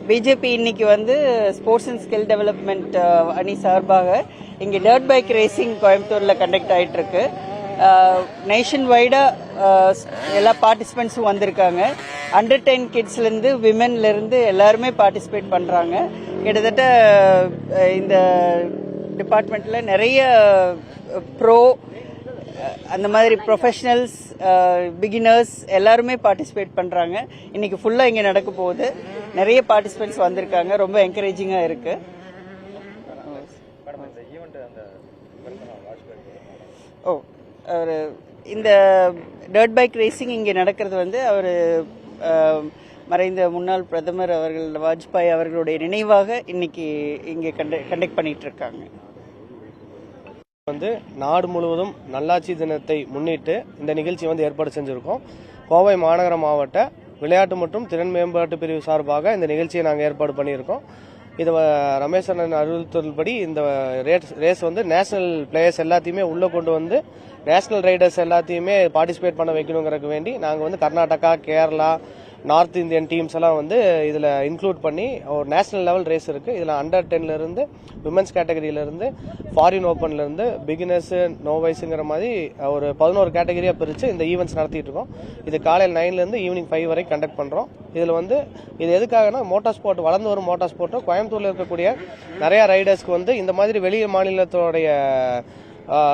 BJP இன்னைக்கு வந்து sports and skill development அணி சார்பாக இங்கே டர்ட் பைக் ரேசிங் கோயம்புத்தூரில் கண்டக்ட் ஆகிட்டு இருக்கு. நேஷன் வைடாக எல்லா பார்ட்டிசிபெண்ட்ஸும் வந்திருக்காங்க. அண்டர் 10 கிட்ஸ்லேருந்து விமென்லேருந்து எல்லாருமே பார்ட்டிசிபேட் பண்ணுறாங்க. கிட்டத்தட்ட இந்த டிபார்ட்மெண்ட்டில் நிறைய ப்ரோ அந்த மாதிரி ப்ரொஃபஷனல்ஸ் பிகினர்ஸ் எல்லாருமே பார்ட்டிசிபேட் பண்ணுறாங்க. இன்னைக்கு ஃபுல்லாக இங்கே நடக்க போகுது. நிறைய பார்ட்டிசிபெண்ட்ஸ் வந்திருக்காங்க. ரொம்ப என்கரேஜிங்காக இருக்கு. அவர் இந்த டர்ட் பைக் ரேசிங் இங்கே நடக்கிறது வந்து அவர் மறைந்த முன்னாள் பிரதமர் அவர்கள் வாஜ்பாய் அவர்களுடைய நினைவாக இன்னைக்கு இங்கே கண்டக்ட் பண்ணிட்டு இருக்காங்க. வந்து நாடு முழுவதும் நல்லாட்சி தினத்தை முன்னிட்டு இந்த நிகழ்ச்சி வந்து ஏற்பாடு செஞ்சிருக்கோம். கோவை மாநகர மாவட்ட விளையாட்டு மற்றும் திறன் மேம்பாட்டு பிரிவு சார்பாக இந்த நிகழ்ச்சியை நாங்கள் ஏற்பாடு பண்ணியிருக்கோம். இது ரமேஸ்வரன் அறிவுறுத்தல்படி இந்த ரேஸ் வந்து நேஷனல் பிளேயர்ஸ் எல்லாத்தையுமே உள்ளே கொண்டு வந்து நேஷனல் ரைடர்ஸ் எல்லாத்தையுமே பார்ட்டிசிபேட் பண்ண வைக்கணுங்கிறதுக்கு வேண்டி நாங்கள் வந்து Karnataka, Kerala, north Indian teams எல்லாம் வந்து இதில் இன்க்ளூட் பண்ணி ஒரு நேஷனல் லெவல் ரேஸ் இருக்குது. இதில் அண்டர் 10லேருந்து விமென்ஸ் கேட்டகரியிலேருந்து ஃபாரின் ஓப்பன்லேருந்து பிகினர்ஸு நோவைஸுங்கிற மாதிரி ஒரு 11 கேட்டகரியாக பிரித்து இந்த ஈவெண்ட்ஸ் நடத்திட்டு இருக்கோம். இது காலையில் 9லேருந்து ஈவினிங் 5 வரை கண்டக்ட் பண்ணுறோம். இதில் வந்து இது எதுக்காகனா மோட்டார் ஸ்போர்ட் வளர்ந்து வரும் மோட்டார் ஸ்போர்ட்டை கோயம்புத்தூரில் இருக்கக்கூடிய நிறையா ரைடர்ஸ்க்கு வந்து இந்த மாதிரி வெளி மாநிலத்தோடைய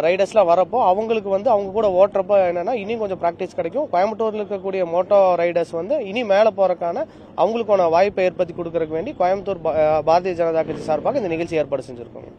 ரைடர்ஸ்லாம் வரப்போ அவங்களுக்கு வந்து அவங்க கூட ஓட்டுறப்போ என்னன்னா இனி கொஞ்சம் ப்ராக்டிஸ் கிடைக்கும். கோயம்புத்தூரில் இருக்கக்கூடிய மோட்டோ ரைடர்ஸ் வந்து இனி மேலே போறதுக்கான அவங்களுக்கான வாய்ப்பை ஏற்படுத்தி கொடுக்கறதுக்கு வேண்டி கோயம்புத்தூர் பாரதிய ஜனதா கட்சி சார்பாக இந்த நிகழ்ச்சி ஏற்பாடு செஞ்சிருக்கோங்க.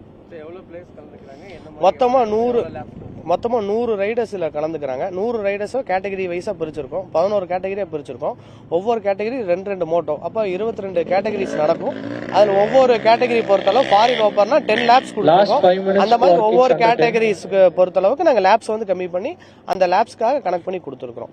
மொத்தமாக 100 ரைடர்ஸ் இதில் கலந்துக்கிறாங்க. 100 ரைடர்ஸும் கேட்டகரி வைஸாக பிரிச்சிருக்கோம். 11 கேட்டகரியாக பிரிச்சிருக்கோம். ஒவ்வொரு கேட்டகரி 2 மோட்டோ, அப்போ 22 கேட்டகரிஸ் நடக்கும். அதில் ஒவ்வொரு கேட்டகரி பொறுத்தளவு ஃபாரின் ஓப்பர்னா 10 லேப்ஸ் கொடுத்துருக்கோம். அந்த மாதிரி ஒவ்வொரு கேட்டகரிஸ்க்கு பொறுத்தளவுக்கு நாங்கள் லேப்ஸ் வந்து கம்மி பண்ணி அந்த லேப்ஸ்க்காக கனெக்ட் பண்ணி கொடுத்துருக்கோம்.